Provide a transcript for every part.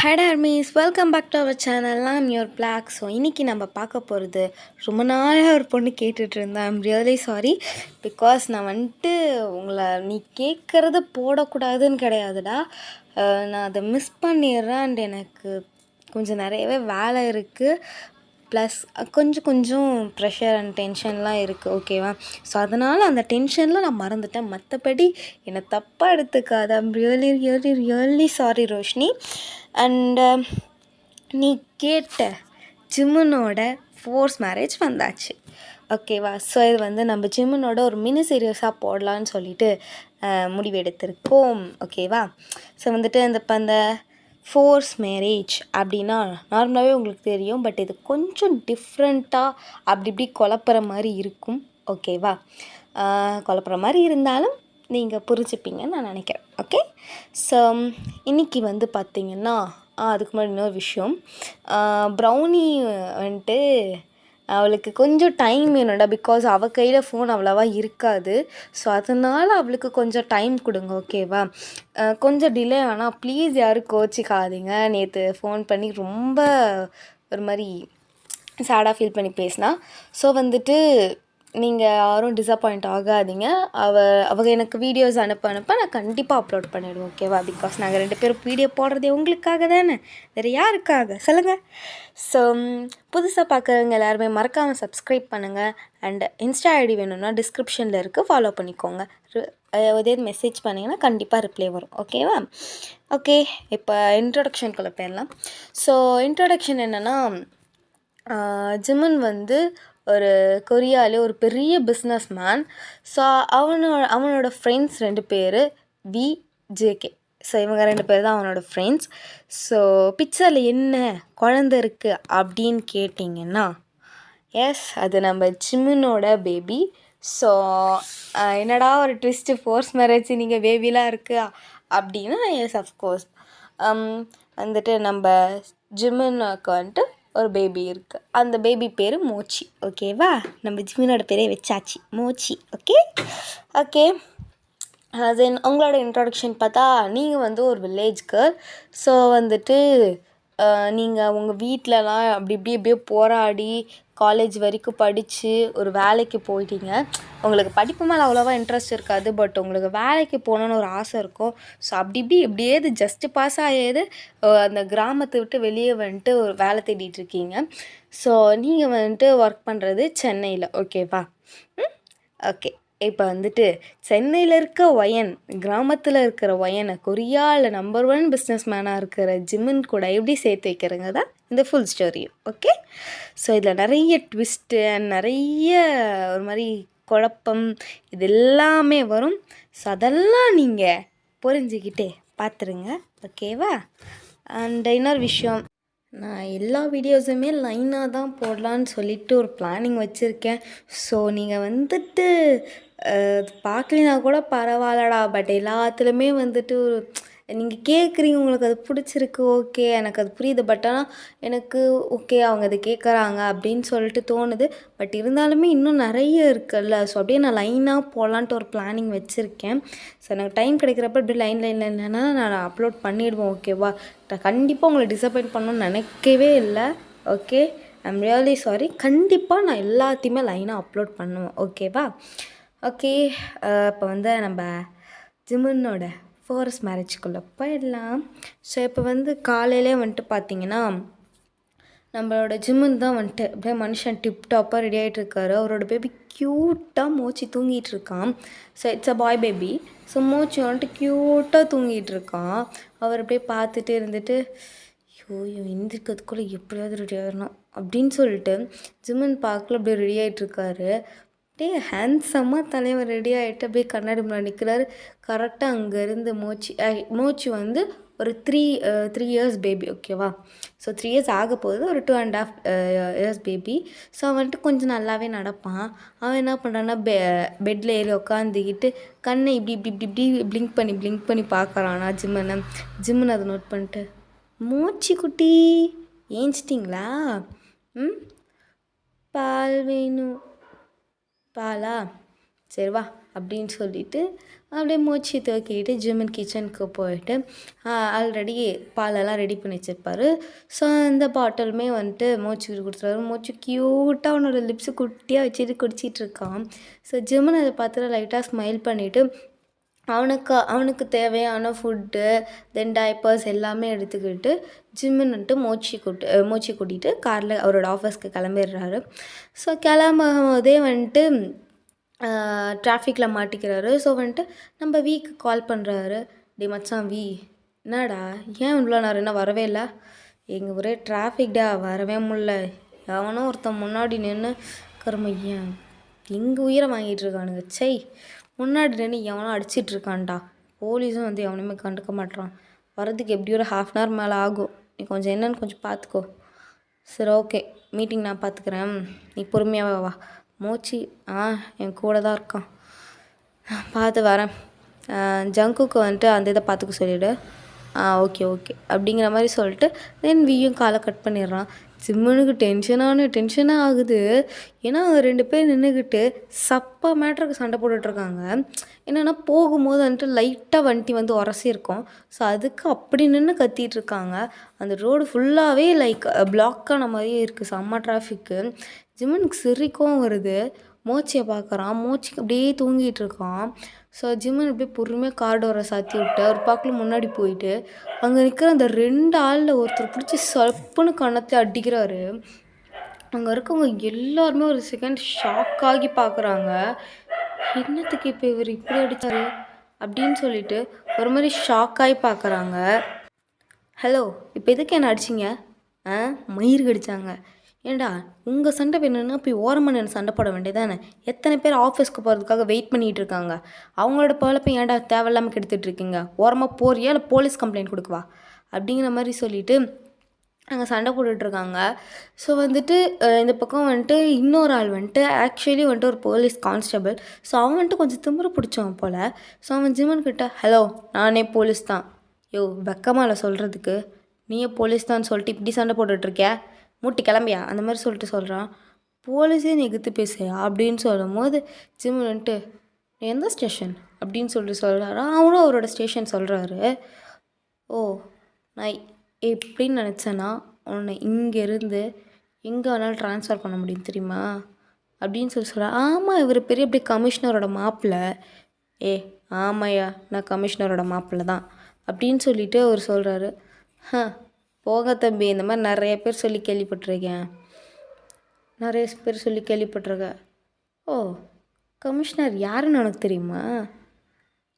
Hi Darmis, welcome back to our channel. I'm your black. So இன்றைக்கி நம்ம பார்க்க போகிறது ரொம்ப நாளாக ஒரு பொண்ணு கேட்டுட்டு இருந்தேன். ஐம் ரியலி சாரி பிகாஸ் நான் வந்துட்டு உங்களை நீ கேட்குறத போடக்கூடாதுன்னு கிடையாதுடா. நான் அதை மிஸ் பண்ணிடுறேன் அண்ட் எனக்கு கொஞ்சம் நிறையவே வேலை இருக்குது. ப்ளஸ் கொஞ்சம் ப்ரெஷர் அண்ட் டென்ஷன்லாம் இருக்குது, ஓகேவா? ஸோ அதனால் அந்த டென்ஷனில் நான் மறந்துட்டேன். மற்றபடி என்னை தப்பாக எடுத்துக்காது. I'm really sorry Roshini. And நீ கேட்ட ஜிம்முனோட ஃபோர்ஸ் மேரேஜ் வந்தாச்சு, ஓகேவா? ஸோ இது வந்து நம்ம ஜிம்முனோட ஒரு மினி சீரியஸாக போடலான்னு சொல்லிட்டு முடிவெடுத்திருக்கோம், ஓகேவா? ஸோ வந்துட்டு அந்த ஃபோர்ஸ் மேரேஜ் அப்படின்னா நார்மலாகவே உங்களுக்கு தெரியும், பட் இது கொஞ்சம் டிஃப்ரெண்ட்டாக இப்படி குழப்புற மாதிரி இருக்கும், ஓகேவா? குழப்புற மாதிரி இருந்தாலும் நீங்கள் புரிஞ்சுப்பீங்கன்னு நான் நினைக்கிறேன், ஓகே? ஸோ இன்றைக்கி வந்து பார்த்திங்கன்னா அதுக்கு முன்னாடி இன்னொரு விஷயம், ப்ரௌனி வந்துட்டு அவளுக்கு கொஞ்சம் டைம் வேணும்டா. பிகாஸ் அவள் கையில் ஃபோன் அவ்வளோவா இருக்காது. ஸோ அதனால் அவளுக்கு கொஞ்சம் டைம் கொடுங்க, ஓகேவா? கொஞ்சம் டிலே ஆனால் ப்ளீஸ் யாரும் கோச்சிக்காதீங்க. நேற்று ஃபோன் பண்ணி ரொம்ப ஒரு மாதிரி சேடாக ஃபீல் பண்ணி பேசினா. ஸோ வந்துட்டு நீங்கள் யாரும் டிசப்பாயிண்ட் ஆகாதீங்க. அவங்க எனக்கு வீடியோஸ் அனுப்ப நான் கண்டிப்பாக அப்லோட் பண்ணிவிடுவேன், ஓகேவா? பிகாஸ் நாங்கள் 2 பேரும் வீடியோ போடுறதே உங்களுக்காக தானே, வேறு யாருக்காக சொல்லுங்கள்? ஸோ புதுசாக பார்க்குறவங்க எல்லாருமே மறக்காமல் சப்ஸ்கிரைப் பண்ணுங்கள். அண்ட் இன்ஸ்டா ஐடி வேணும்னா டிஸ்கிரிப்ஷனில் இருக்குது, ஃபாலோ பண்ணிக்கோங்க. அதே மெசேஜ் பண்ணிங்கன்னா கண்டிப்பாக ரிப்ளை வரும், ஓகேவா? ஓகே, இப்போ இன்ட்ரொடக்ஷனுக்குள்ளே போயிடலாம். ஸோ இன்ட்ரொடக்ஷன் என்னென்னா, ஜிம்மன் வந்து ஒரு கொரியாவிலே ஒரு பெரிய பிஸ்னஸ் மேன். ஸோ அவனோட ஃப்ரெண்ட்ஸ் 2 பேர் விஜேகே. ஸோ இவங்க 2 பேர் தான் அவனோட ஃப்ரெண்ட்ஸ். ஸோ பிக்சரில் என்ன குழந்த இருக்குது அப்படின்னு கேட்டிங்கன்னா, எஸ், அது நம்ம ஜிம்மனோட பேபி. ஸோ என்னடா ஒரு ட்விஸ்ட்டு, ஃபோர்ஸ் மேரேஜ் நீங்கள் பேபிலாம் இருக்குது அப்படின்னா, எஸ் அஃப்கோர்ஸ் வந்துட்டு நம்ம ஜிம்மனுக்கு வந்துட்டு ஒரு பேபி இருக்குது. அந்த பேபி பேர் மோச்சி, ஓகேவா? நம்ம ஜிம்மினோட பேரே வச்சாச்சு, மோச்சி, ஓகே. தென் உங்களோட இன்ட்ரொடக்ஷன் பார்த்தா, நீங்கள் வந்து ஒரு வில்லேஜ் கேர்ள். ஸோ வந்துட்டு நீங்கள் உங்கள் வீட்டிலலாம் எப்படியோ போராடி காலேஜ் வரைக்கும் படித்து ஒரு வேலைக்கு போயிட்டீங்க. உங்களுக்கு படிப்பு மேலே அவ்வளோவா இன்ட்ரெஸ்ட் இருக்காது, பட் உங்களுக்கு வேலைக்கு போகணுன்னு ஒரு ஆசை இருக்கும். ஸோ எப்படியே இது ஜஸ்ட்டு பாஸ் ஆகியது அந்த கிராமத்தை விட்டு வெளியே வந்துட்டு ஒரு வேலை தேடிட்டுருக்கீங்க. ஸோ நீங்கள் வந்துட்டு ஒர்க் பண்ணுறது சென்னையில், ஓகேவா? ஓகே, இப்போ வந்துட்டு சென்னையில் இருக்க ஒயன், கிராமத்தில் இருக்கிற ஒயனை கொரியாவில் நம்பர் 1 பிஸ்னஸ் மேனாக இருக்கிற ஜிம்மன் கூட எப்படி சேர்த்து வைக்கிறங்க தான் இந்த ஃபுல் ஸ்டோரியும், ஓகே? ஸோ இதில் நிறைய ட்விஸ்ட்டு அண்ட் நிறைய ஒரு மாதிரி குழப்பம் இது எல்லாமே வரும். ஸோ அதெல்லாம் நீங்கள் புரிஞ்சுக்கிட்டே பார்த்துருங்க, ஓகேவா? அண்ட் இன்னொரு விஷயம், நான் எல்லா வீடியோஸுமே லைனாக தான் போடலான்னு சொல்லிவிட்டு ஒரு பிளானிங் வச்சுருக்கேன். ஸோ நீங்கள் வந்துட்டு பார்க்கலினா கூட பரவாயில்லடா, பட் எல்லாத்துலேயுமே வந்துட்டு நீங்கள் கேட்குறீங்க, உங்களுக்கு அது பிடிச்சிருக்கு, ஓகே, எனக்கு அது புரியுது. பட் ஆனால் எனக்கு ஓகே அவங்க அதை கேட்குறாங்க அப்படின்னு சொல்லிட்டு தோணுது. பட் இருந்தாலுமே இன்னும் நிறைய இருக்குல்ல. ஸோ அப்படியே நான் லைனாக போகலான்ட்டு ஒரு பிளானிங் வச்சுருக்கேன். ஸோ எனக்கு டைம் கிடைக்கிறப்ப இப்படி லைன் இல்லைன்னா நான் அப்லோட் பண்ணிவிடுவேன், ஓகேவா? நான் கண்டிப்பாக உங்களை டிசப்பாயிண்ட் பண்ணணும்னு நினைக்கவே இல்லை, ஓகே? I'm really sorry. கண்டிப்பாக நான் எல்லாத்தையுமே லைனாக அப்லோட் பண்ணுவேன், ஓகேவா? ஓகே, இப்போ வந்து நம்ம ஜிம்மனோட ஃபோர்ஸ் மேரேஜ்குள்ளே போயிடலாம். ஸோ இப்போ வந்து காலையிலே வந்துட்டு பார்த்திங்கன்னா, நம்மளோட ஜிம்மன் தான் வந்துட்டு அப்படியே மனுஷன் டிப்டாப்பாக ரெடி ஆகிட்டு இருக்காரு. அவரோட பேபி க்யூட்டாக மோச்சி தூங்கிட்டு இருக்கான். So it's a boy baby. So Mochi வந்துட்டு க்யூட்டாக தூங்கிட்டு இருக்கான். அவர் அப்படியே பார்த்துட்டு இருந்துட்டு, ஐயோ எந்திரிக்கிறதுக்குள்ளே எப்படியாவது ரெடி ஆகிடணும் அப்படின்னு சொல்லிட்டு ஜிம்மன் பார்க்கல அப்படியே ரெடி ஆகிட்டுருக்காரு. அப்படியே ஹேண்ட்ஸமாக தலைவர் ரெடி ஆகிட்டு அப்படியே கண்ணாடி முன்னாடி நிற்கிறாரு. கரெக்டாக அங்கேருந்து மோச்சி வந்து ஒரு 3 இயர்ஸ் பேபி, ஓகேவா? ஸோ 3 இயர்ஸ் ஆக போகுது, ஒரு 2.5 இயர்ஸ் பேபி. ஸோ அவன் வந்துட்டு கொஞ்சம் நல்லாவே நடப்பான். அவன் என்ன பண்ணுறான்னா பெட்டில் ஏறி உட்காந்துக்கிட்டு கண்ணை இப்படி பிளிங்க் பண்ணி பார்க்குறானா ஜிம்மன் அதை நோட் பண்ணிட்டு, மோச்சி குட்டி ஏஞ்சிட்டிங்களா? பால் வேணும், பாலா? சரி வா அப்படின்னு சொல்லிட்டு அப்படியே மூச்சு தூக்கிட்டு ஜிம்மன் கிச்சனுக்கு போயிட்டு ஆல்ரெடி பாலெல்லாம் ரெடி பண்ணி வச்சுருப்பாரு. ஸோ அந்த பாட்டிலுமே வந்துட்டு மூச்சுக்கு கொடுத்துருவாரு. மூச்சு க்யூட்டாக அவனோட லிப்ஸு குட்டியாக வச்சுட்டு குடிச்சிட்டு இருக்கான். ஸோ ஜிம்மன் அதை பார்த்துட்டு லைட்டாக ஸ்மைல் பண்ணிவிட்டு அவனுக்கு தேவையான ஃபுட்டு தென் டைப்பர்ஸ் எல்லாமே எடுத்துக்கிட்டு ஜிம்முன்னு வந்துட்டு மூச்சு கூட்டிகிட்டு காரில் அவரோட ஆஃபீஸ்க்கு கிளம்பிடுறாரு. ஸோ கிளம்பும்போதே வந்துட்டு டிராஃபிக்கில் மாட்டிக்கிறாரு. ஸோ வந்துட்டு நம்ம வீக்கு கால் பண்ணுறாரு. மச்சான் என்னடா ஏன் இவ்வளோ நேரம் என்ன வரவே இல்லை? எங்கள் ஒரே டிராஃபிக்டா வரவே முடில. எவனோ ஒருத்தன் முன்னாடி நின்று கருமையன் எங்கள் உயிரை வாங்கிட்டு இருக்கானுங்க. சை முன்னாடி நின்று எவனோ அடிச்சிட்ருக்கான்டா. போலீஸும் வந்து எவனையுமே கண்டுக்க மாட்டான். வரதுக்கு எப்படி ஒரு 1/2 hour மேலே ஆகும். நீ கொஞ்சம் என்னன்னு கொஞ்சம் பார்த்துக்கோ. சரி ஓகே மீட்டிங் நான் பார்த்துக்கிறேன், நீ பொறுமையாகவே வா. மூச்சு என் கூட தான் இருக்கான், பார்த்து வரேன். ஜங்குக்கு வந்துட்டு அந்த இதை பார்த்துக்க சொல்லிவிடு. ஓகே அப்படிங்கிற மாதிரி சொல்லிட்டு தென் வியும் காலை கட் பண்ணிடுறான். ஜிம்மனுக்கு டென்ஷனாக ஆகுது. ஏன்னா 2 பேர் நின்றுக்கிட்டு சப்பா மேட்ருக்கு சண்டை போட்டுட்ருக்காங்க. என்னென்னா போகும்போது வந்துட்டு லைட்டாக வண்டி வந்து உரசிருக்கும். ஸோ அதுக்கு அப்படி நின்று கத்திகிட்ருக்காங்க. அந்த ரோடு ஃபுல்லாகவே லைக் பிளாக்கான மாதிரியே இருக்குது, செம்ம டிராஃபிக்கு. ஜிம்மனுக்கு சிரிக்கவும் வருது. மோச்சியை பார்க்குறான். மோச்சிக்கு அப்படியே தூங்கிட்டு இருக்கான். ஸோ ஜிம்மன் அப்படியே பொறுமையாக கார் டோரை சாத்தி விட்டு ஒரு பாக்கில் முன்னாடி போயிட்டு அங்கே நிற்கிற அந்த 2 ஆளில் ஒருத்தர் பிடிச்சி சப்புன்னு கன்னத்தில் அடிக்கிறாரு. அங்கே இருக்கவங்க எல்லாருமே ஒரு செகண்ட் ஷாக் ஆகி பார்க்குறாங்க. என்னத்துக்கு இப்போ இவர் இப்படி அடித்தார் அப்படின்னு சொல்லிட்டு ஒரு மாதிரி ஷாக் ஆகி பார்க்குறாங்க. ஹலோ இப்போ எதுக்கு என்ன அடிச்சிங்க? மயிர் கடிச்சாங்க. ஏண்டா உங்கள் சண்டை வேணும்னா போய் ஓரமாக நின்று சண்டை போட வேண்டியதானே? எத்தனை பேர் ஆஃபீஸ்க்கு போகிறதுக்காக வெயிட் பண்ணிகிட்டு இருக்காங்க. அவங்களோட பொழப்பை ஏன்டா தேவையில்லாமல் கெடுத்துட்ருக்கீங்க? ஓரமாக போறியா இல்லை போலீஸ் கம்ப்ளைண்ட் கொடுக்கவா அப்படிங்கிற மாதிரி சொல்லிவிட்டு அங்கே சண்டை போட்டுட்ருக்காங்க. ஸோ வந்துட்டு இந்த பக்கம் வந்துட்டு இன்னொரு ஆள் வந்துட்டு ஆக்சுவலி வந்துட்டு ஒரு போலீஸ் கான்ஸ்டபிள். ஸோ அவன் வந்துட்டு கொஞ்சம் திமிர பிடிச்சவன் போல். ஸோ அவன் ஜிம்மன் கிட்ட ஹலோ நானே போலீஸ் தான். வெக்கமாக இல்லை சொல்கிறதுக்கு, நீயே போலீஸ் தான் சொல்லிட்டு இப்படி சண்டை போட்டுட்ருக்கியா, மூட்டி கிளம்பியா அந்த மாதிரி சொல்லிட்டு சொல்கிறான். போலீஸே நீ எதிர்த்து பேசுறியா அப்படின்னு சொல்லும் போது ஜிம்மன் வந்துட்டு எந்த ஸ்டேஷன் அப்படின்னு சொல்லிட்டு சொல்கிறாரா. அவனும் அவரோட ஸ்டேஷன் சொல்கிறாரு. நான் எப்படின்னு நினச்சேன்னா உன்னை இங்கேருந்து எங்கே வேணாலும் ட்ரான்ஸ்ஃபர் பண்ண முடியும் தெரியுமா அப்படின்னு சொல்கிறான். ஆமாம் இவர் பெரிய அப்படி கமிஷனரோட மாப்பிள்ளை. ஆமாய்யா நான் கமிஷனரோட மாப்பிள்ளை தான் அப்படின்னு சொல்லிவிட்டு அவர் சொல்கிறாரு. போக தம்பி, இந்த மாதிரி நிறைய பேர் சொல்லி கேள்விப்பட்டிருக்கேன். கமிஷனர் யாருன்னு உனக்கு தெரியுமா?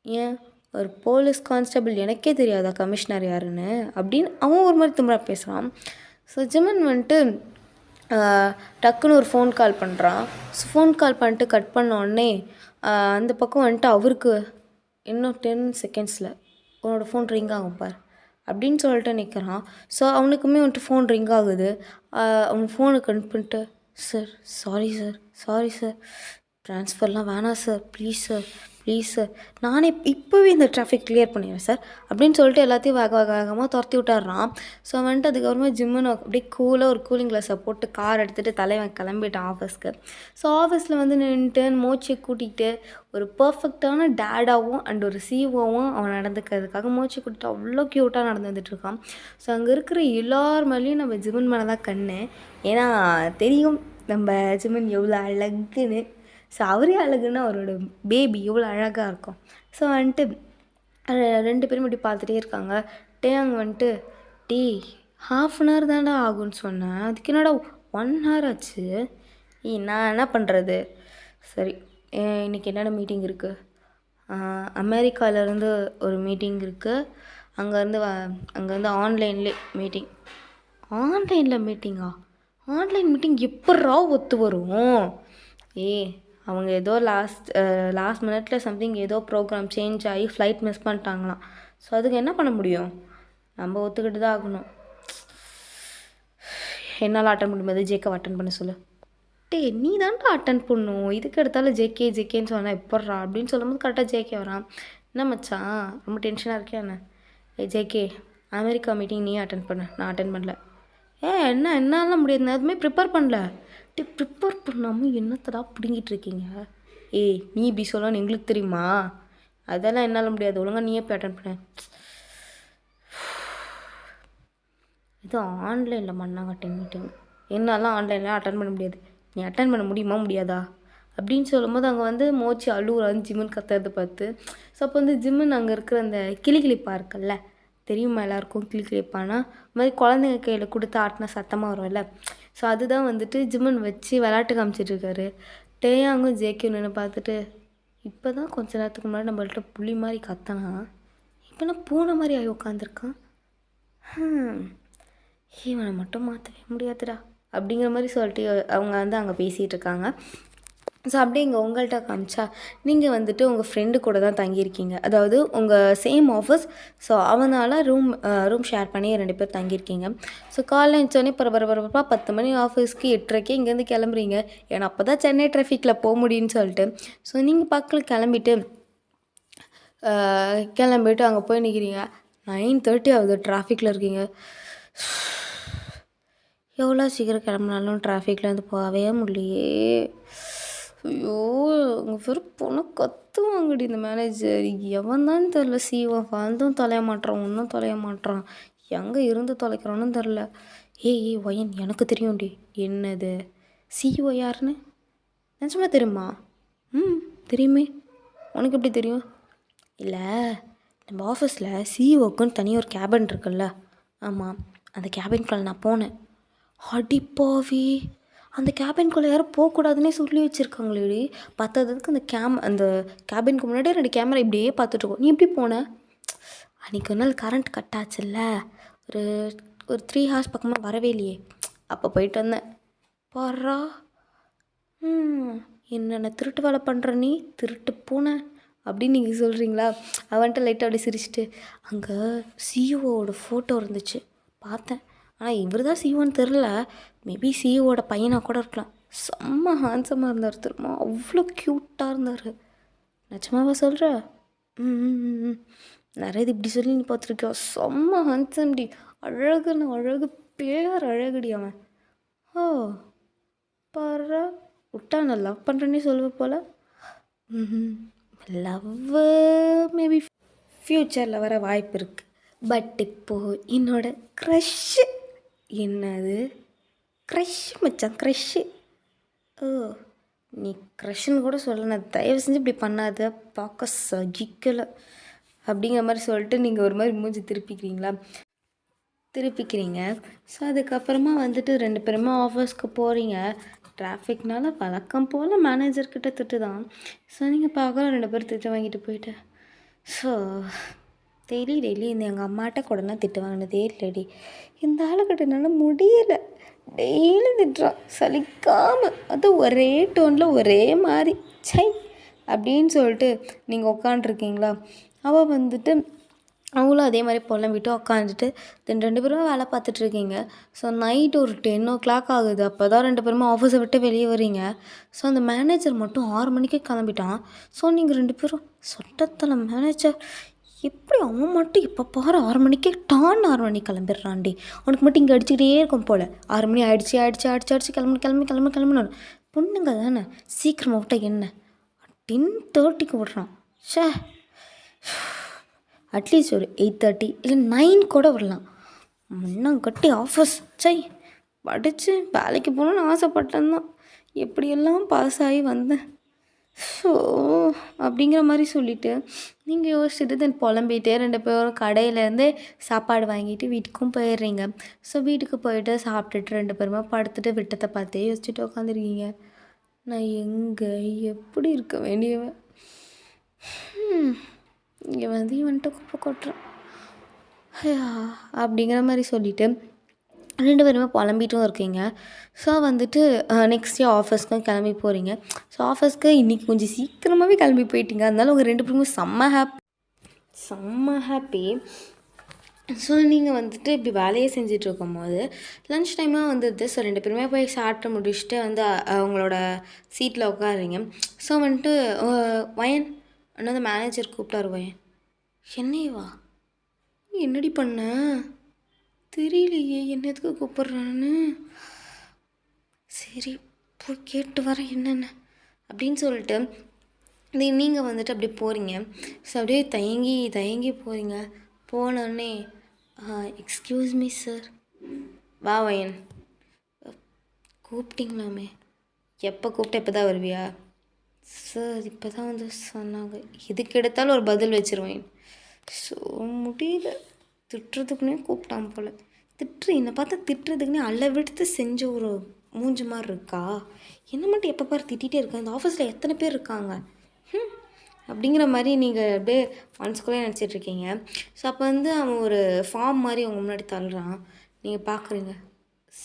ஏன் ஒரு போலீஸ் கான்ஸ்டபிள் எனக்கே தெரியாதா கமிஷனர் யாருன்னு அப்படின்னு அவன் ஒரு மாதிரி திமிரா பேசுகிறான். ஸோ ஜிம்மன் வந்துட்டு டக்குன்னு ஒரு ஃபோன் கால் பண்ணுறான். ஸோ ஃபோன் கால் பண்ணிட்டு கட் பண்ண உடனே அந்த பக்கம் வந்துட்டு அவருக்கு இன்னும் 10 seconds உன்னோட ஃபோன் ரிங் ஆகும் பார் அப்படின்னு சொல்லிட்டு நிற்கிறான். ஸோ அவனுக்குமே வந்துட்டு ஃபோன் ரிங் ஆகுது. அவன் ஃபோனுக்கு கட் பண்ணிட்டு சாரி சார் ட்ரான்ஸ்ஃபர்லாம் வேணாம் சார், ப்ளீஸ் சார் நானே இப்போவே இந்த டிராஃபிக் கிளியர் பண்ணிடுறேன் சார் அப்படின்னு சொல்லிட்டு எல்லாத்தையும் வேகமாக துரத்தி விட்டாடுறான். ஸோ வந்துட்டு அதுக்கப்புறமா ஜிம்முன்னு அப்படியே கூலாக ஒரு கூலிங் கிளாஸை போட்டு கார் எடுத்துகிட்டு தலைவன் கிளம்பிட்டான் ஆஃபீஸ்க்கு. ஸோ ஆஃபீஸில் வந்து நின்றுட்டு மூச்சை கூட்டிகிட்டு ஒரு பர்ஃபெக்டான டேடாகவும் அண்ட் ஒரு சிஓவும் அவன் நடந்துக்கிறதுக்காக மூச்சை கூட்டிட்டு அவ்வளோ க்யூட்டாக நடந்து வந்துட்டுருக்கான். ஸோ அங்கே இருக்கிற எல்லார் மேலேயும் நம்ம ஜிம்மன் மேலே தான் கண்ணு. ஏன்னா தெரியும் நம்ம ஜிம்மன் எவ்வளோ அழகுன்னு. ஸோ அவரே அழகுன்னா அவரோட பேபி எவ்வளோ அழகாக இருக்கும். ஸோ வந்துட்டு 2 பேரும் இப்படி பார்த்துட்டே இருக்காங்க. அங்கே வந்துட்டு ½ an hour தான்டா ஆகும்னு சொன்னேன், அதுக்கு என்னடா 1 hour ஆச்சு? நான் என்ன பண்ணுறது? சரி இன்றைக்கி என்னென்ன மீட்டிங் இருக்குது? அமெரிக்காவிலேருந்து ஒரு மீட்டிங் இருக்குது. அங்கேருந்து ஆன்லைன்லேயே மீட்டிங். ஆன்லைனில் மீட்டிங்கா? ஆன்லைன் மீட்டிங் எப்பட்றா ஒத்து வரும்? அவங்க ஏதோ லாஸ்ட் மினிட்ல சம்திங் ஏதோ ப்ரோக்ராம் சேஞ்ச் ஆகி ஃப்ளைட் மிஸ் பண்ணிட்டாங்களாம். ஸோ அதுக்கு என்ன பண்ண முடியும்? நம்ம ஒத்துக்கிட்டு தான் ஆகணும். என்னால் அட்டன் பண்ண முடியாது, ஜேக்கை அட்டன் பண்ண சொல்லு. நீ தான்டா அட்டன் பண்ணும், இதுக்கு எடுத்தாலும் ஜேகேன்னு சொன்னால் எப்பட்றா அப்படின்னு சொல்லும்போது கரெக்டாக ஜேகே வரான். என்ன மச்சான் ரொம்ப டென்ஷனாக இருக்கே என்ன? ஜேகே அமெரிக்கா மீட்டிங் நீ அட்டன் பண்ண, நான் அட்டன் பண்ணல. என்னால் முடியாது, நான் எதுவுமே ப்ரிப்பேர் பண்ணல. ப்ரிப்பேர் பண்ணாமல் என்னத்தடா பிடுங்கிட்டு இருக்கீங்க? நீ இப்படி சொல்லணும்னு எங்களுக்கு தெரியுமா? அதெல்லாம் என்னால் முடியாது, ஒழுங்காக நீயே போய் அட்டன் பண்ண. இது ஆன்லைனில் பண்ணாங்க மீட்டிங், என்னாலாம் ஆன்லைனில் அட்டன் பண்ண முடியாது. நீ அட்டன் பண்ண முடியுமா முடியாதா அப்படின்னு சொல்லும்போது அங்கே வந்து மோச்சி அழுகுறான்னு ஜிம்முன்னு கத்துறது பார்த்து. ஸோ அப்போ வந்து ஜிம்முன்னு அங்கே இருக்கிற அந்த கிளிகிளிப்பா இருக்குல்ல, தெரியுமா எல்லாருக்கும் கிளிகிளிப்பானா, இந்த மாதிரி குழந்தைங்க கையில் கொடுத்து ஆட்டினா சத்தமாக வரும்ல. ஸோ அதுதான் வந்துட்டு ஜிம்முன்னு வச்சு விளையாட்டு காமிச்சிட்ருக்காரு. டேயாங்கும் ஜேக்கியும் நின்று பார்த்துட்டு, இப்போ தான் கொஞ்ச நேரத்துக்கு முன்னாடி நம்மள்ட்ட புள்ளி மாதிரி கத்தனா, இப்போ நான் பூனை மாதிரி ஆகி உட்காந்துருக்கான். இவனை மட்டும் மாற்றவே முடியாதுடா அப்படிங்கிற மாதிரி சொல்லிட்டு அவங்க வந்து அங்கே பேசிகிட்டு இருக்காங்க. ஸோ அப்படியே இங்கே உங்கள்கிட்ட காமிச்சா, நீங்கள் வந்துட்டு உங்கள் ஃப்ரெண்டு கூட தான் தங்கியிருக்கீங்க, அதாவது உங்கள் சேம் ஆஃபீஸ். ஸோ அவனால் ரூம் ஷேர் பண்ணி 2 பேர் தங்கியிருக்கீங்க. ஸோ காலைல எழுந்தோடனே பரபரப்பாக 10 மணி ஆஃபீஸ்க்கு 8:30 இங்கேருந்து கிளம்புறீங்க, ஏன்னா அப்போ தான் சென்னை டிராஃபிக்கில் போக முடியும்னு சொல்லிட்டு. ஸோ நீங்கள் பக்கத்தில் கிளம்பிட்டு அங்கே போய் நிற்கிறீங்க. 9:30 ஆகுது, டிராஃபிக்கில் இருக்கீங்க. எவ்வளோ சீக்கிரம் கிளம்புனாலும் டிராஃபிக்லேருந்து போகவே முடியலையே. ஐயோ, உங்கள் பேர் பொண்ணு கத்துவாங்கடி இந்த மேனேஜர். எவன் தான் தெரில, சிஓ வந்தும் தொலைய மாட்டான், ஒன்றும் தொலைய மாட்டான், எங்கே இருந்து தொலைக்கிறான்னு தெரில. ஏய் ஒயன், எனக்கு தெரியும்டி. என்னது? சிஓ யாருன்னு நினச்சமா தெரியுமா? தெரியுமே. உனக்கு எப்படி தெரியும்? இல்லை, நம்ம ஆஃபீஸில் சிஓக்குன்னு தனியாக ஒரு கேபின் இருக்குல்ல. ஆமாம், அந்த கேபின்குள்ளே நான் போனேன். அடிப்பாவி, அந்த கேபின்குள்ளே யாரும் போகக்கூடாதுன்னே சொல்லி வச்சுருக்காங்களேடி. பத்தாததுக்கு அந்த கேபினுக்கு முன்னாடியே 2 கேமரா இப்படியே பார்த்துட்ருக்கோம். நீ எப்படி போன? அன்றைக்கி ஒரு நாள் கரண்ட் கட் ஆச்சுல்ல, ஒரு 3 hours பக்கமாக வரவே இல்லையே, அப்போ போயிட்டு வந்தேன். பாரா, என்னென்ன திருட்டு வேலை பண்ணுற நீ, திருட்டு பூனை அப்படின்னு நீங்கள் சொல்கிறீங்களா? அவன்கிட்ட லைட்டாக அப்படியே சிரிச்சிட்டு, அங்கே சிஓவோட ஃபோட்டோ இருந்துச்சு, பார்த்தேன். ஆனால் இவர் தான் சிஓன்னு தெரில, மேபி சிஓவோட பையனாக கூட இருக்கலாம். செம்ம ஹேண்ட்ஸமாக இருந்தார் தெரியுமா, அவ்வளோ க்யூட்டாக இருந்தார். நிஜமாவா சொல்கிற? நிறைய இது இப்படி சொல்லி நீ பார்த்துருக்கியா? செம்ம ஹேண்ட்ஸம்டி, அழகுன்னு அழகு, பேர் அழகுடி அவன். ஓ பாரா, விட்டா நான் லவ் பண்ணுறேன்னே சொல்லுவேன் போல். லவ்வு மேபி ஃப்யூச்சரில் வர வாய்ப்பு இருக்குது. பட் இப்போது என்னோட க்ரஷ்ஷு. என்னது க்ரஷ் மச்சான், க்ரஷ்ஷு? ஓ, நீ க்ரஷ்ன்னு கூட சொல்லலை, தயவு செஞ்சு இப்படி பண்ணாத, பார்க்க சகிக்கலை அப்படிங்கிற மாதிரி சொல்லிட்டு நீங்கள் ஒரு மாதிரி மூஞ்சி திருப்பிக்கிறீங்க. ஸோ அதுக்கப்புறமா வந்துட்டு 2 பேருமே ஆஃபீஸ்க்கு போகிறீங்க. டிராஃபிக்னால வழக்கம் போல் மேனேஜர்கிட்ட திட்டு தான். ஸோ நீங்கள் பார்க்கலாம் 2 பேர் திட்டு வாங்கிட்டு போயிட்டு. ஸோ டெய்லி இந்த எங்கள் அம்மாட்ட கூடலாம் திட்டு வாங்கினதே இல்லைடி, இந்த ஆளுக்கிட்ட என்னால் முடியலை, டெய்லி திட்டுறான் சலிக்காமல், அது ஒரே டோனில் ஒரே மாதிரி சை அப்படின்னு சொல்லிட்டு நீங்கள் உட்காண்ட்ருக்கீங்களா. அவள் வந்துட்டு அவங்களும் அதே மாதிரி புலம்பிட்டு உட்காந்துட்டு தென் 2 பேருமே வேலை பார்த்துட்ருக்கீங்க. ஸோ நைட் ஒரு 10 o'clock ஆகுது, அப்போ தான் 2 பேருமே ஆஃபீஸை விட்டு வெளியே வரீங்க. ஸோ அந்த மேனேஜர் மட்டும் 6 மணிக்கே கிளம்பிட்டான். ஸோ நீங்கள் 2 பேரும் சொட்டத்தில் மேனேஜர் எப்படி அவன் மட்டும் இப்போ பாரு 6 மணிக்கே 6 மணிக்கு கிளம்பிடுறான்டி, அவனுக்கு மட்டும் இங்கே அடிச்சுக்கிட்டே இருக்கும் போல். 6 மணி ஆயிடுச்சு கிளம்புன்னு. பொண்ணுங்க தானே, சீக்கிரமாக விட்டால் என்ன 10:30க்கு விட்றான். ஷே, அட்லீஸ்ட் ஒரு 8:30 இல்லை 9 கூட வரலாம். முன்னங்கட்டி ஆஃபீஸ் சை படித்து வேலைக்கு போகணுன்னு ஆசைப்பட்டேன் தான், எப்படியெல்லாம் பாஸ் ஆகி வந்தேன். ஸோ அப்படிங்கிற மாதிரி சொல்லிவிட்டு நீங்கள் யோசிச்சுட்டு தென் புலம்பிகிட்டே 2 பேரும் கடையிலேருந்தே சாப்பாடு வாங்கிட்டு வீட்டுக்கும் போயிடுறீங்க. ஸோ வீட்டுக்கு போயிட்டு சாப்பிட்டுட்டு 2 பேருமே படுத்துட்டு விட்டத்தை பார்த்தே யோசிச்சுட்டு உட்காந்துருக்கீங்க. நான் எங்கே எப்படி இருக்க வேண்டியவன், இங்கே வந்து இவன்ட்டு குப்பை கொட்டுறேன் அப்படிங்கிற மாதிரி சொல்லிவிட்டு 2 பேருமே புலம்பிட்டும் இருக்கீங்க. ஸோ வந்துட்டு நெக்ஸ்ட் டே ஆஃபீஸ்க்கும் கிளம்பி போகிறீங்க. ஸோ ஆஃபீஸ்க்கு இன்றைக்கி கொஞ்சம் சீக்கிரமாகவே கிளம்பி போயிட்டீங்க, அதனால உங்கள் 2 பேருமே செம்ம ஹாப்பி. ஸோ நீங்கள் வந்துட்டு இப்படி வேலையே செஞ்சிட்ருக்கும் போது லன்ச் டைமாக வந்துடுது. ஸோ 2 பேருமே போய் சாப்பிட்டு முடிச்சுட்டு வந்து அவங்களோட சீட்டில் உட்காருறீங்க. ஸோ வந்துட்டு வயன் அண்ணா மேனேஜர் கூப்பிட்டாரு. வயன், என்னையவா, என்னடி பண்ண தெரியலையே, என்ன எதுக்கு கூப்பிட்றான்னு, சரி போய் கேட்டு வரேன் என்னென்ன அப்படின்னு சொல்லிட்டு நீங்கள் வந்துட்டு அப்படியே போகிறீங்க. ஸோ அப்படியே தயங்கி தயங்கி போகிறீங்க. போனோடனே எக்ஸ்கியூஸ் மீ சார். வா வயன். கூப்பிட்டீங்களாமே. எப்போ கூப்பிட்ட இப்போ தான் வருவியா? சார் இப்போ தான் வந்து சொன்னாங்க. எதுக்கு எடுத்தாலும் ஒரு பதில் வச்சுருவேன். ஸோ முடியல. திட்டுறதுக்குன்னே கூப்பிட்டான் போல். என்னை பார்த்தா திட்டுறதுக்குன்னே அளவெடுத்து செஞ்ச ஒரு மூஞ்சி மாதிரி இருக்கா? என்ன மட்டும் எப்போ பாரு திட்டிகிட்டே இருக்கா? இந்த ஆஃபீஸில் எத்தனை பேர் இருக்காங்க அப்படிங்கிற மாதிரி நீங்கள் அப்படியே மனசுக்குள்ளே நினச்சிட்ருக்கீங்க. ஸோ அப்போ வந்து அவன் ஒரு ஃபார்ம் மாதிரி உங்கள் முன்னாடி தள்ளுறான். நீங்கள் பார்க்குறீங்க.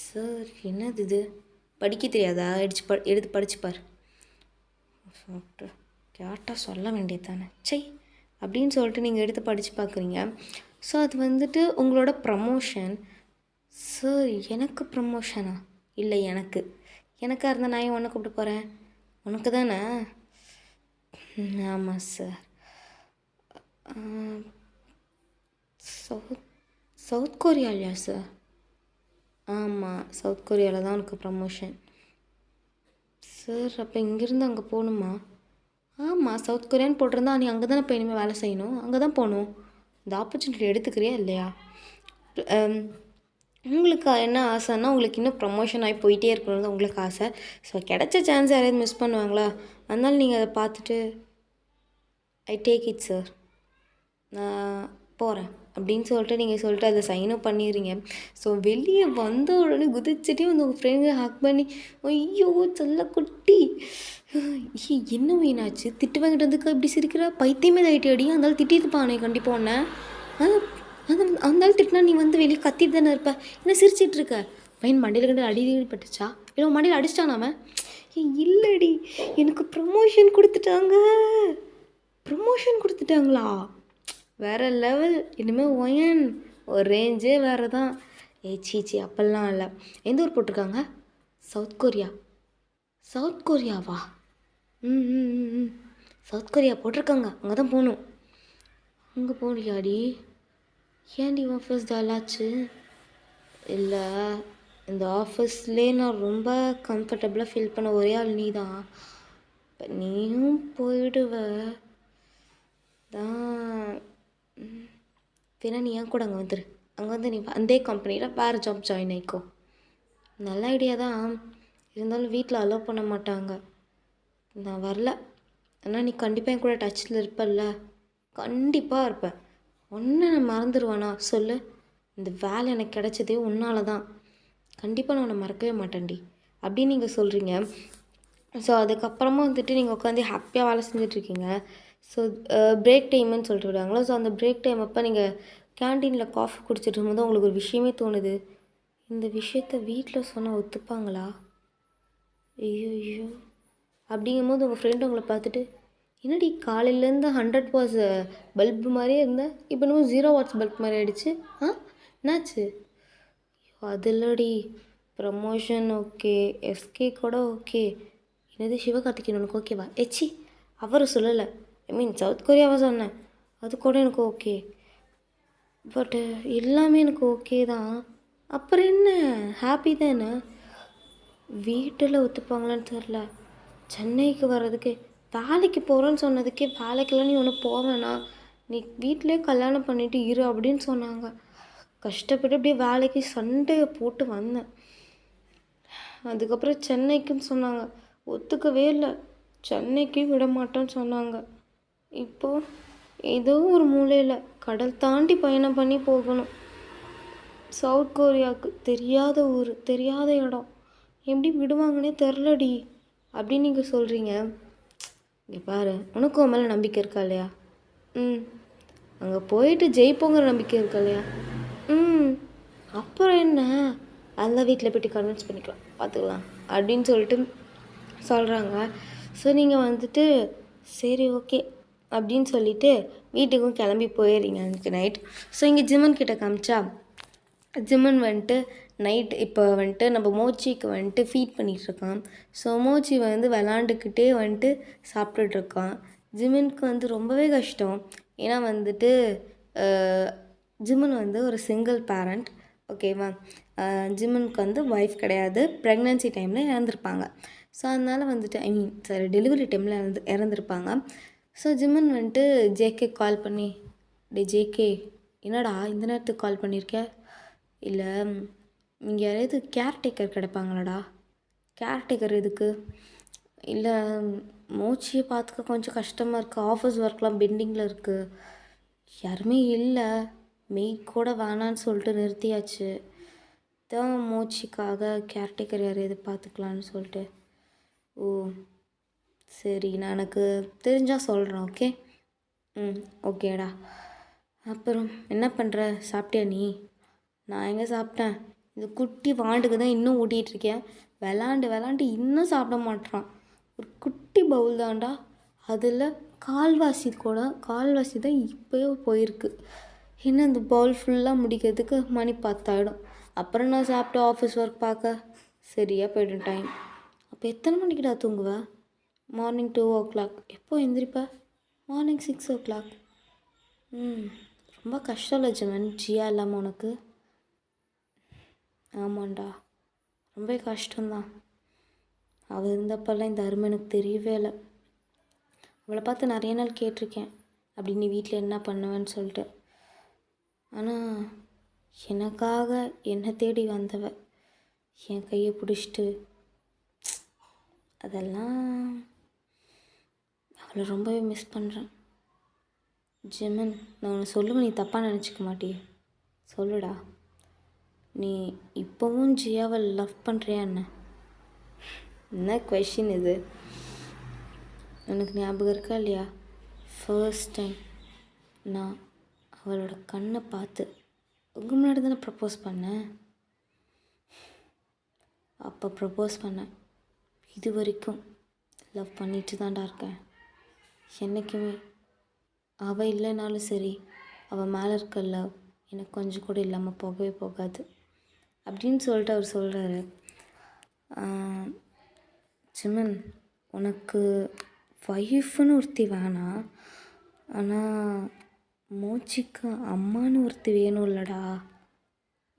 சார் என்னது இது? படிக்க தெரியாதா? எடுத்து படிச்சுப்பார். சொல்லிட்டு கேட்டால் சொல்ல வேண்டியது தானே சை அப்படின்னு சொல்லிட்டு நீங்கள் எடுத்து படித்து பார்க்குறீங்க. ஸோ அது வந்துட்டு உங்களோட ப்ரமோஷன். சார் எனக்கு ப்ரமோஷனா? இல்லை எனக்காக இருந்தால் நான் உன்னை கூப்பிட்டு போகிறேன். உனக்கு தானே? ஆமாம் சார். சவுத் கொரியாலையா சார்? ஆமாம், சவுத் கொரியாவில் தான் உனக்கு ப்ரமோஷன். சார் அப்போ இங்கேருந்து அங்கே போகணுமா? ஆமாம், சவுத் கொரியான்னு போட்டிருந்தா நீ அங்கே தானே போய் இனிமேல் வேலை செய்யணும். அங்கே தான் போகணும். இந்த ஆப்பர்ச்சுனிட்டி எடுத்துக்கிறியா இல்லையா? உங்களுக்கு என்ன ஆசைன்னா உங்களுக்கு இன்னும் ப்ரமோஷன் ஆகி போயிட்டே இருக்கணும் தான் உங்களுக்கு ஆசை. ஸோ கிடைச்ச சான்ஸ் யாராவது மிஸ் பண்ணுவாங்களா? அதனால நீங்கள் அதை பார்த்துட்டு ஐ டேக் இட் சார், நான் போகிறேன் அப்படின்னு சொல்லிட்டு அதை சைனும் பண்ணிடுறீங்க. ஸோ வெளியே வந்த உடனே குதிச்சுட்டே வந்து உங்கள் ஃப்ரெண்டு ஹக் பண்ணி ஐயோ சொல்ல குட்டி என்ன வீணாச்சு? திட்டு வாங்கிட்டு வந்துக்கா இப்படி சிரிக்கிறா? பைத்தியமே தைட்டி அடி. அந்தாலும் திட்டிருப்பானே கண்டிப்பாக ஒன்று. அந்தாலும் திட்டினா நீ வந்து வெளியே கத்திட்டு தானே இருப்ப. என்ன சிரிச்சிட்டு இருக்க? பையன் மண்டையில் கண்டு அடி பட்டுச்சா? இல்லை மண்டையில் அடிச்சிட்டான் அவன்? இல்லடி எனக்கு ப்ரமோஷன் கொடுத்துட்டாங்களா? வேறு லெவல். இனிமேல் ஒயன் ஒரு ரேஞ்சே வேறு தான். சீச்சி அப்பெல்லாம் இல்லை. எந்த ஊர் போட்டிருக்காங்க? சவுத் கொரியாவா? சவுத் கொரியா போட்டிருக்காங்க. அங்கே தான் போகணும். அங்கே போகலையாடி? ஏன்டி ஆஃபீஸ் டல்லாச்சு? இல்லை, இந்த ஆஃபீஸ்லேயே நான் ரொம்ப கம்ஃபர்டபுளாக ஃபீல் பண்ண ஒரே ஆள் நீ தான். இப்போ நீயும் போயிடுவ தான். வேணா நீ ஏன் கூட அங்கே வந்துடு. அங்கே வந்து நீ அந்த கம்பெனியில் வேறு ஜாப் ஜாயின் ஆகிக்கோ. நல்ல ஐடியா தான். இருந்தாலும் வீட்டில் அலோவ் பண்ண மாட்டாங்க. நான் வரல. ஆனால் நீ கண்டிப்பாக என் கூட டச்சில் இருப்பல்ல? கண்டிப்பாக இருப்பேன். ஒன்று நான் மறந்துடுவானா சொல்லு? இந்த வேலை எனக்கு கிடைச்சதே உன்னால தான். கண்டிப்பாக நான் உன்னை மறக்கவே மாட்டேன்டி அப்படின்னு நீங்கள் சொல்கிறீங்க. ஸோ அதுக்கப்புறமா வந்துட்டு நீங்கள் உட்காந்து ஹாப்பியாக வேலை செஞ்சிட்ருக்கீங்க. ஸோ பிரேக் டைமுன்னு சொல்லிட்டு விடுவாங்களோ. ஸோ அந்த பிரேக் டைம் அப்போ நீங்கள் கேன்டீனில் காஃபி குடிச்சிட்டு இருக்கும்போது உங்களுக்கு ஒரு விஷயமே தோணுது. இந்த விஷயத்த வீட்டில் சொன்னால் ஒத்துப்பாங்களா? ஐயோ அப்படிங்கும்போது உங்கள் ஃப்ரெண்டு உங்களை பார்த்துட்டு என்னடி காலையிலேருந்து 100 வாட்ஸ் பல்பு மாதிரியே இருந்தேன், இப்போ இன்னும் 0 வாட்ஸ் பல்ப் மாதிரி ஆகிடுச்சு. என்னாச்சு? அது இல்லடி, ப்ரமோஷன் ஓகே, எஸ்கே கூட ஓகே. என்னது சிவகார்த்திகேயன் உனக்கு ஓகேவா? ஏச்சி அவர் சொல்லலை, சவுத் கொரியாவை சொன்னேன். அது கூட எனக்கு ஓகே. பட்டு எல்லாமே எனக்கு ஓகே தான். அப்புறம் என்ன, ஹாப்பி தானே? வீட்டில் ஒத்துப்பாங்களான்னு தெரில. சென்னைக்கு வர்றதுக்கு வேலைக்கு போகிறேன்னு சொன்னதுக்கே வேலைக்கெல்லாம் நீ ஒன்று போவேனா, நீ வீட்டிலே கல்யாணம் பண்ணிட்டு இரு அப்படின்னு சொன்னாங்க. கஷ்டப்பட்டு அப்படியே வேலைக்கு சண்டையை போட்டு வந்தேன். அதுக்கப்புறம் சென்னைக்குன்னு சொன்னாங்க, ஒத்துக்கவே இல்லை. சென்னைக்கு விட மாட்டேன்னு சொன்னாங்க. இப்போது ஏதோ ஒரு மூலையில் கடல் தாண்டி பயணம் பண்ணி போகணும். சவுத் கொரியாவுக்கு. தெரியாத ஊர், தெரியாத இடம், எப்படி விடுவாங்கன்னே தெரிலடி அப்படின்னு நீங்கள் சொல்கிறீங்க. இங்கே பாரு, உனக்கும் உன் மேலே நம்பிக்கை இருக்கா இல்லையா? அங்கே போயிட்டு ஜெயிப்போங்கிற நம்பிக்கை இருக்கா இல்லையா? அப்புறம் என்ன, அந்த வீட்டில் போய்ட்டு கன்வின்ஸ் பண்ணிக்கலாம், பார்த்துக்கலாம் அப்படின்னு சொல்லிட்டு சொல்கிறாங்க. ஸோ நீங்கள் வந்துட்டு சரி ஓகே அப்படின்னு சொல்லிவிட்டு வீட்டுக்கும் கிளம்பி போயிடுறீங்க அன்றைக்கி நைட். ஸோ இங்கே ஜிமன் கிட்ட காமிச்சா, ஜிமன் வந்துட்டு நைட் இப்போ வந்துட்டு நம்ம மோச்சிக்கு வந்துட்டு ஃபீட் பண்ணிகிட்ருக்கான். ஸோ மோச்சி வந்து விளாண்டுக்கிட்டே வந்துட்டு சாப்பிட்டுட்ருக்கான். ஜிமனுக்கு வந்து ரொம்பவே கஷ்டம். ஏன்னா வந்துட்டு ஜிமன் வந்து ஒரு சிங்கிள் பேரண்ட். ஓகேவா? ஜிம்மனுக்கு வந்து ஒய்ஃப் கிடையாது. ப்ரெக்னன்சி டைமில் இறந்துருப்பாங்க. ஸோ அதனால வந்துட்டு ஐ மீன் சாரி டெலிவரி டைமில் இறந்துருப்பாங்க. ஸோ ஜிம்மன் வந்துட்டு ஜேகே கால் பண்ணி, டேய் ஜேகே என்னடா இந்த நேரத்துக்கு கால் பண்ணியிருக்க? இல்லை இங்கே யாராவது கேர்டேக்கர் கிடைப்பாங்களாடா? கேர்டேக்கர் எதுக்கு? இல்லை மூச்சியை பார்த்துக்க கொஞ்சம் கஷ்டமாக இருக்குது. ஆஃபீஸ் ஒர்க்லாம் பெண்டிங்கில் இருக்குது. யாருமே இல்லை. மெய்ட் கூட வேணான்னு சொல்லிட்டு நிறுத்தியாச்சு. தான் மூச்சிக்காக கேர்டேக்கர் யாரையாவது பார்த்துக்கலான்னு சொல்லிட்டு. ஓ சரி, நான் எனக்கு தெரிஞ்சால் சொல்கிறேன். ஓகே. ஓகேடா. அப்புறம் என்ன பண்ணுற? சாப்பிட்டியா நீ? நான் எங்கே சாப்பிட்டேன்? இந்த குட்டி வாண்டுக்கு தான் இன்னும் ஊட்டிகிட்ருக்கேன். விளாண்டு இன்னும் சாப்பிட மாட்றான். ஒரு குட்டி பவுல் தான்டா, அதில் கால்வாசி தான் இப்போயோ போயிருக்கு. இன்னும் இந்த பவுல் ஃபுல்லாக முடிக்கிறதுக்கு மணி 10 ஆகிடும். அப்புறம் நான் சாப்பிட்டு ஆஃபீஸ் ஒர்க் பார்க்க சரியாக போய்டும் டைம். அப்போ எத்தனை மணிக்குடா தூங்குவேன்? Morning 2 o'clock. எப்போ எந்திரிப்ப? Morning 6 o'clock. ரொம்ப கஷ்டம் இல்லை ஜிமன், ஜியா இல்லாமல் உனக்கு? ஆமாண்டா, ரொம்ப கஷ்டம்தான். அவள் இருந்தப்பெல்லாம் இந்த அருமை எனக்கு தெரியவே இல்லை. அவளை பார்த்து நிறைய நாள் கேட்டிருக்கேன், அப்படி நீ வீட்டில் என்ன பண்ணுவேன்னு சொல்லிட்டு. ஆனால் எனக்காக என்னை தேடி வந்தவ என் கையை பிடிச்சிட்டு, அதெல்லாம் அவளை ரொம்பவே மிஸ் பண்ணுறேன். ஜிமன், நான் உன்னை சொல்லுவேன், நீ தப்பாக நினச்சிக்க மாட்டியே? சொல்லுடா, நீ இப்போவும் ஜியாவை லவ் பண்ணுறியா என்ன கொஷின் இது? எனக்கு ஞாபகம் இருக்கா இல்லையா, ஃபர்ஸ்ட் டைம் நான் அவளோட கண்ணை பார்த்து உங்கள் முன்னாடி தானே ப்ரப்போஸ் பண்ணேன். அப்போ ப்ரப்போஸ் பண்ணேன். இது வரைக்கும் லவ் பண்ணிட்டு தான்டா இருக்கேன். என்றைக்குமே அவள் இல்லைனாலும் சரி, அவள் மேலே இருக்க லவ் எனக்கு கொஞ்சம் கூட இல்லாமல் போகவே போகாது அப்படின்னு சொல்லிட்டு அவர் சொல்கிறாரு. ஜிமன், உனக்கு ஒய்ஃப்னு ஒருத்தி வேணாம், ஆனால் மூச்சிக்கு அம்மானு ஒருத்தி வேணும் இல்லைடா?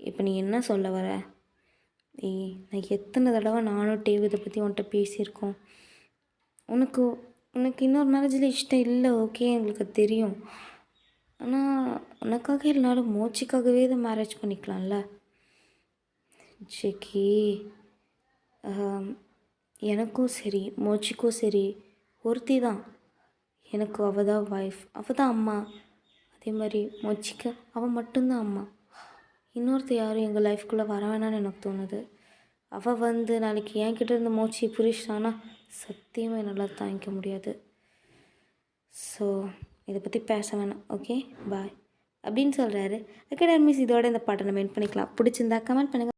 இப்போ நீ என்ன சொல்ல வர? நான் எத்தனை தடவை நானும் டேவ் இதை பற்றி உன்கிட்ட பேசியிருக்கோம். உனக்கு இன்னொரு மேரேஜில் இஷ்டம் இல்லை, ஓகே, எங்களுக்கு தெரியும். ஆனால் உனக்காக இல்லைனாலும் மூச்சிக்காகவே இதை மேரேஜ் பண்ணிக்கலாம்ல ஜெக்கி. எனக்கும் சரி மோச்சிக்கும் சரி ஒருத்தி தான். எனக்கு அவள் தான் ஒய்ஃப், அவள் தான் அம்மா. அதே மாதிரி மோச்சிக்கு அவள் மட்டும்தான் அம்மா. இன்னொருத்த யாரும் எங்கள் லைஃப்குள்ளே வர வேணான்னு எனக்கு தோணுது. அவள் வந்து நாளைக்கு என்கிட்ட இருந்து மோச்சியை புரிச்சிட்டானா சத்தியமாக என்னால் தாங்கிக்க முடியாது. ஸோ இதை பற்றி பேச வேணாம், ஓகே, பாய் அப்படின்னு சொல்கிறாரு. ஓகே மிஸ், இதோட இந்த பாட்டை நம்ம எண்ட் பண்ணிக்கலாம். பிடிச்சிருந்தா கமெண்ட் பண்ணுங்கள்.